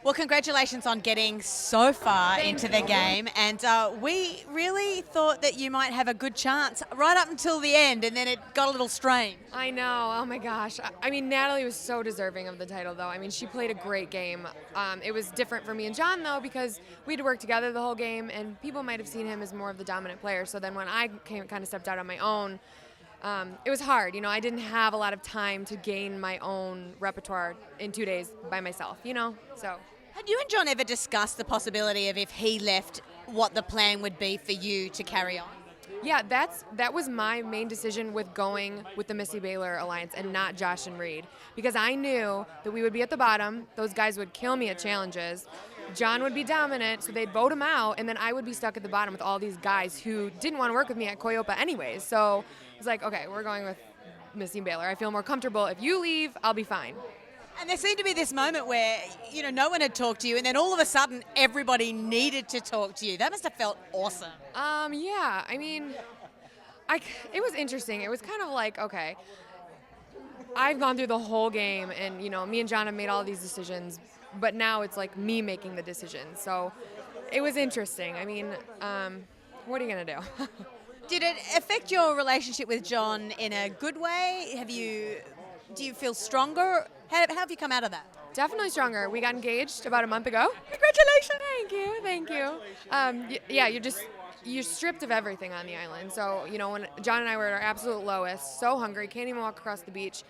Well, congratulations on getting so far Thank into the you. game. And we really thought that you might have a good chance right up until the end, and then it got a little strained. I know. Oh my gosh. I mean, Natalie was so deserving of the title, though. I mean, she played a great game. It was different for me and John, though, because we had to work together the whole game, and people might have seen him as more of the dominant player. So then when I kind of stepped out on my own, it was hard. I didn't have a lot of time to gain my own repertoire in 2 days by myself, So. Had you and John ever discussed the possibility of if he left, what the plan would be for you to carry on? Yeah, that was my main decision with going with the Missy Baylor Alliance and not Josh and Reed, because I knew that we would be at the bottom. Those guys would kill me at challenges. John would be dominant, so they'd vote him out, and then I would be stuck at the bottom with all these guys who didn't want to work with me at Coyopa anyways. So it was like, okay, we're going with Missy Baylor. I feel more comfortable. If you leave, I'll be fine. And there seemed to be this moment where, no one had talked to you, and then all of a sudden everybody needed to talk to you. That must have felt awesome. Yeah, I mean, it was interesting. It was kind of like, okay, I've gone through the whole game, and, me and John have made all these decisions, but now it's like me making the decisions. So it was interesting. I mean, what are you going to do? Did it affect your relationship with John in a good way? Do you feel stronger? How have you come out of that? Definitely stronger. We got engaged about a month ago. Congratulations. Thank you. Yeah, you're stripped of everything on the island. So, when John and I were at our absolute lowest, so hungry, can't even walk across the beach,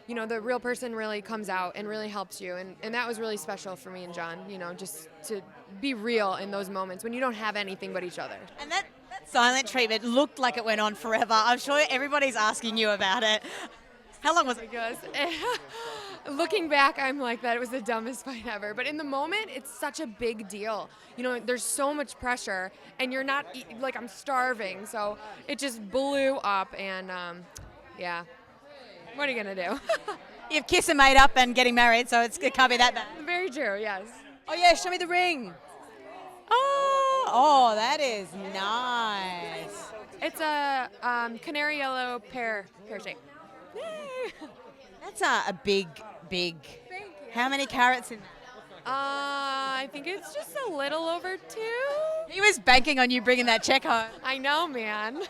the real person really comes out and really helps you. And that was really special for me and John, just to be real in those moments when you don't have anything but each other. And that silent treatment looked like it went on forever. I'm sure everybody's asking you about it. How long was it? Looking back, I'm like, that was the dumbest fight ever. But in the moment, it's such a big deal. There's so much pressure, and you're not, like, I'm starving. So it just blew up, and yeah. What are you going to do? You've kissed and made up and getting married, so it can't be that bad. Very true, yes. Oh, yeah, show me the ring. Oh, that is nice. It's a canary yellow pear shape. Yay. That's a big. Thank you. How many carats in that? I think it's just a little over 2. He was banking on you bringing that check home. I know, man. Do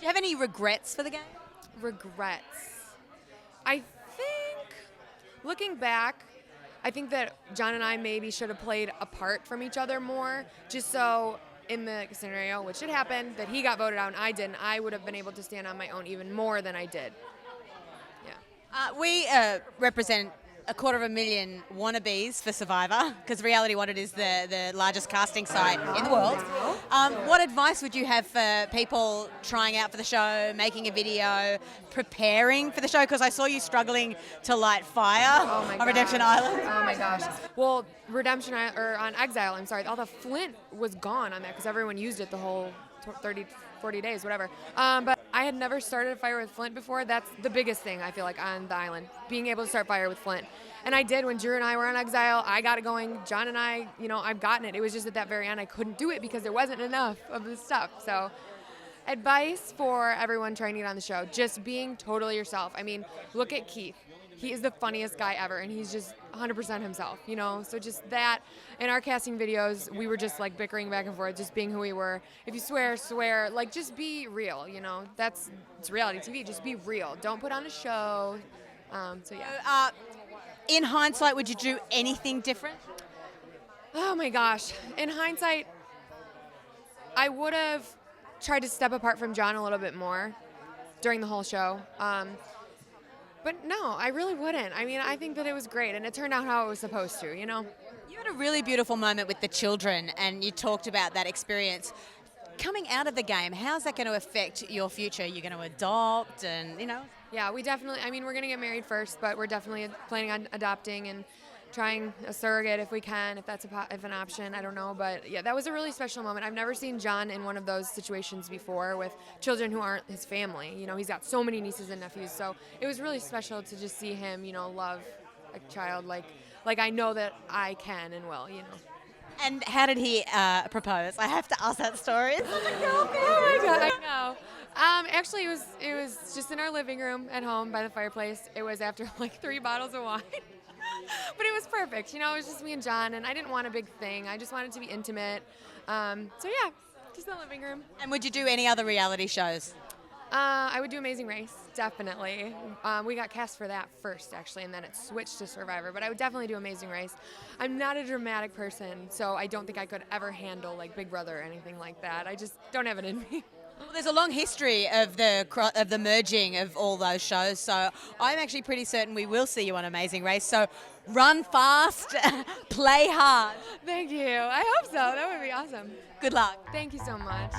you have any regrets for the game? Regrets. I think, looking back, I think that John and I maybe should have played apart from each other more, just so in the scenario, which should happen, that he got voted out and I didn't, I would have been able to stand on my own even more than I did. Yeah. We represent 250,000 wannabes for Survivor, because Reality Wanted is the largest casting site in the world. What advice would you have for people trying out for the show, making a video, preparing for the show? Because I saw you struggling to light fire on Redemption Island. Oh my gosh. Well, on Exile, all the flint was gone on that because everyone used it the whole 30, 40 days, whatever. But I had never started a fire with flint before. That's the biggest thing, I feel like, on the island, being able to start fire with flint. And I did when Drew and I were on Exile. I got it going. John and I, I've gotten it. It was just at that very end I couldn't do it because there wasn't enough of the stuff. So advice for everyone trying to get on the show, just being totally yourself. I mean, look at Keith. He is the funniest guy ever, and he's just 100% himself, So just that. In our casting videos, we were just like bickering back and forth, just being who we were. If you swear, swear. Like, just be real, It's reality TV. Just be real. Don't put on a show. So yeah. In hindsight, would you do anything different? Oh my gosh. In hindsight, I would have tried to step apart from John a little bit more during the whole show. But no, I really wouldn't. I mean, I think that it was great, and it turned out how it was supposed to, You had a really beautiful moment with the children, and you talked about that experience. Coming out of the game, how's that going to affect your future? You're going to adopt and, Yeah, we're going to get married first, but we're definitely planning on adopting and trying a surrogate if we can, if that's if an option, I don't know. But yeah, that was a really special moment. I've never seen John in one of those situations before with children who aren't his family. He's got so many nieces and nephews, so it was really special to just see him, love a child like I know that I can and will, And how did he propose? I have to ask that story. It's such a girl thing. Oh my God, I know. Actually, it was just in our living room at home by the fireplace. It was after like 3 bottles of wine. But it was perfect. You know, it was just me and John, and I didn't want a big thing. I just wanted to be intimate. So yeah, just the living room. And would you do any other reality shows? I would do Amazing Race, definitely. We got cast for that first, actually, and then it switched to Survivor. But I would definitely do Amazing Race. I'm not a dramatic person, so I don't think I could ever handle like Big Brother or anything like that. I just don't have it in me. Well, there's a long history of the merging of all those shows, so I'm actually pretty certain we will see you on Amazing Race. So run fast, play hard. Thank you. I hope so. That would be awesome. Good luck. Thank you so much.